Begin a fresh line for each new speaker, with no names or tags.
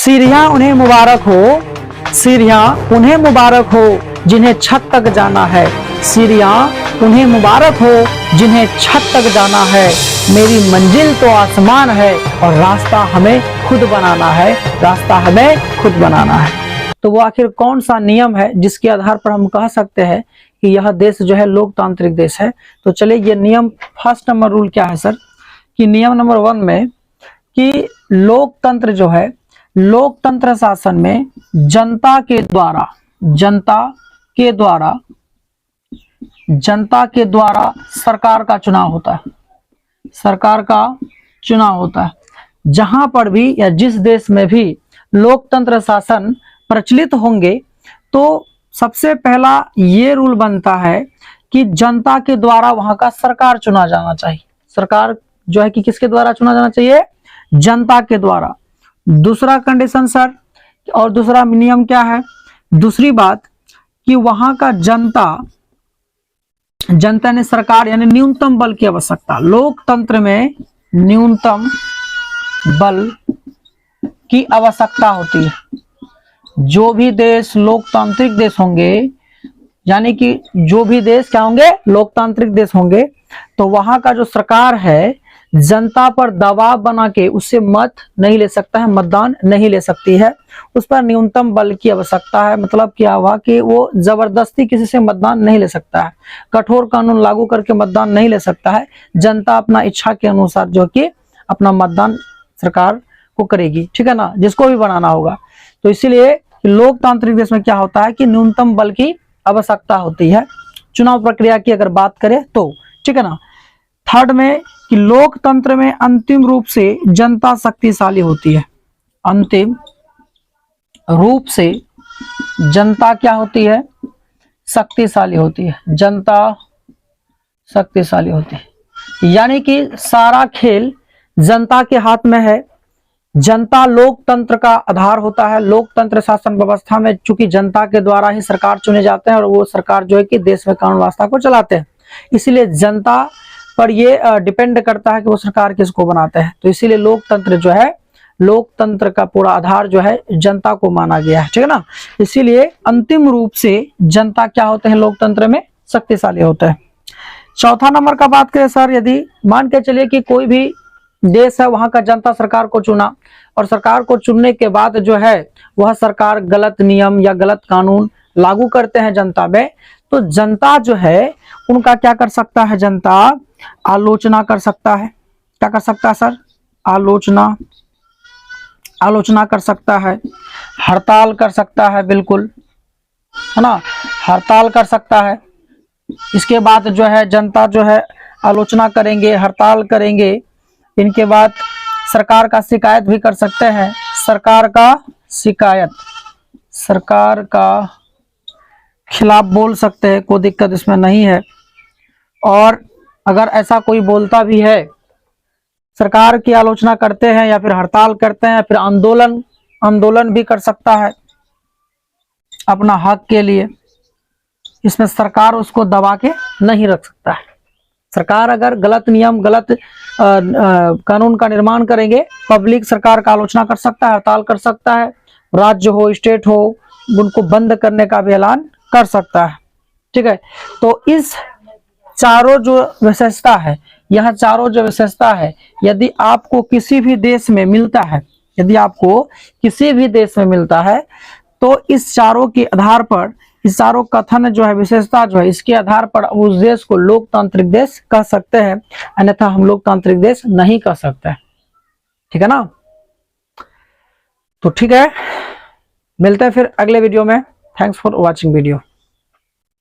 सीढ़ियां उन्हें मुबारक हो, सीढ़ियां उन्हें मुबारक हो जिन्हें छत तक जाना है, सीढ़ियां उन्हें मुबारक हो जिन्हें छत तक जाना है। मेरी मंजिल तो आसमान है और रास्ता हमें खुद बनाना है, रास्ता हमें खुद बनाना है। तो वो आखिर कौन सा नियम है जिसके आधार पर हम कह सकते हैं कि यह देश जो है लोकतांत्रिक देश है? तो चलिए ये नियम, फर्स्ट नंबर रूल क्या है सर, कि नियम नंबर 1 में कि लोकतंत्र जो है, लोकतंत्र शासन में जनता के द्वारा सरकार का चुनाव होता है, सरकार का चुनाव होता है। जहां पर भी या जिस देश में भी लोकतंत्र शासन प्रचलित होंगे तो सबसे पहला ये रूल बनता है कि जनता के द्वारा वहां का सरकार चुना जाना चाहिए। सरकार जो है कि किसके द्वारा चुना जाना चाहिए? जनता के द्वारा। दूसरा कंडीशन सर, और दूसरा नियम क्या है? दूसरी बात कि वहां का जनता ने सरकार यानी न्यूनतम बल की आवश्यकता, लोकतंत्र में न्यूनतम बल की आवश्यकता होती है। जो भी देश लोकतांत्रिक देश होंगे, यानी कि जो भी देश क्या होंगे? लोकतांत्रिक देश होंगे, तो वहां का जो सरकार है जनता पर दबाव बना के उससे मत नहीं ले सकता है, मतदान नहीं ले सकती है, उस पर न्यूनतम बल की आवश्यकता है। मतलब क्या हुआ कि वो जबरदस्ती किसी से मतदान नहीं ले सकता है, कठोर कानून लागू करके मतदान नहीं ले सकता है। जनता अपना इच्छा के अनुसार जो कि अपना मतदान सरकार को करेगी, ठीक है ना, जिसको भी बनाना होगा। तो इसीलिए लोकतांत्रिक देश में क्या होता है कि न्यूनतम बल की आवश्यकता होती है चुनाव प्रक्रिया की अगर बात करें तो, ठीक है ना। थर्ड में कि लोकतंत्र में अंतिम रूप से जनता शक्तिशाली होती है, अंतिम रूप से जनता क्या होती है? शक्तिशाली होती है, जनता शक्तिशाली होती है। यानी कि सारा खेल जनता के हाथ में है। जनता लोकतंत्र का आधार होता है। लोकतंत्र शासन व्यवस्था में चूंकि जनता के द्वारा ही सरकार चुने जाते हैं और वो सरकार जो है कि देश में कानून व्यवस्था को चलाते हैं, इसीलिए जनता पर ये डिपेंड करता है कि वो सरकार किसको बनाते हैं। तो इसीलिए लोकतंत्र जो है, लोकतंत्र का पूरा आधार जो है जनता को माना गया है, ठीक है ना। इसीलिए अंतिम रूप से जनता क्या होते हैं? लोकतंत्र में शक्तिशाली होते हैं। चौथा नंबर का बात करें सर, यदि मान के चलिए कि कोई भी देश है, वहां का जनता सरकार को चुना और सरकार को चुनने के बाद जो है वह सरकार गलत नियम या गलत कानून लागू करते हैं जनता में, तो जनता जो है उनका क्या कर सकता है? जनता आलोचना कर सकता है। क्या कर सकता है सर? आलोचना कर सकता है, हड़ताल कर सकता है, बिल्कुल है ना, हड़ताल कर सकता है। इसके बाद जो है जनता जो है आलोचना करेंगे, हड़ताल करेंगे, इनके बाद सरकार का शिकायत भी कर सकते हैं। सरकार का खिलाफ बोल सकते हैं, कोई दिक्कत इसमें नहीं है। और अगर ऐसा कोई बोलता भी है, सरकार की आलोचना करते हैं या फिर हड़ताल करते हैं, फिर आंदोलन भी कर सकता है अपना हक के लिए। इसमें सरकार उसको दबा के नहीं रख सकता है। सरकार अगर गलत नियम, गलत कानून का निर्माण करेंगे, पब्लिक सरकार का आलोचना कर सकता है, हड़ताल कर सकता है, राज्य हो, स्टेट हो, उनको बंद करने का भी ऐलान कर सकता है, ठीक है। तो इस चारों जो विशेषता है, यह चारों जो विशेषता है, यदि आपको किसी भी देश में मिलता है, तो इस चारों के आधार पर, इस चारों कथन जो है, विशेषता जो है, इसके आधार पर उस देश को लोकतांत्रिक देश कह सकते हैं, अन्यथा हम लोकतांत्रिक देश नहीं कह सकते, ठीक है ना। तो ठीक है, मिलते हैं फिर अगले वीडियो में। Thanks for watching video.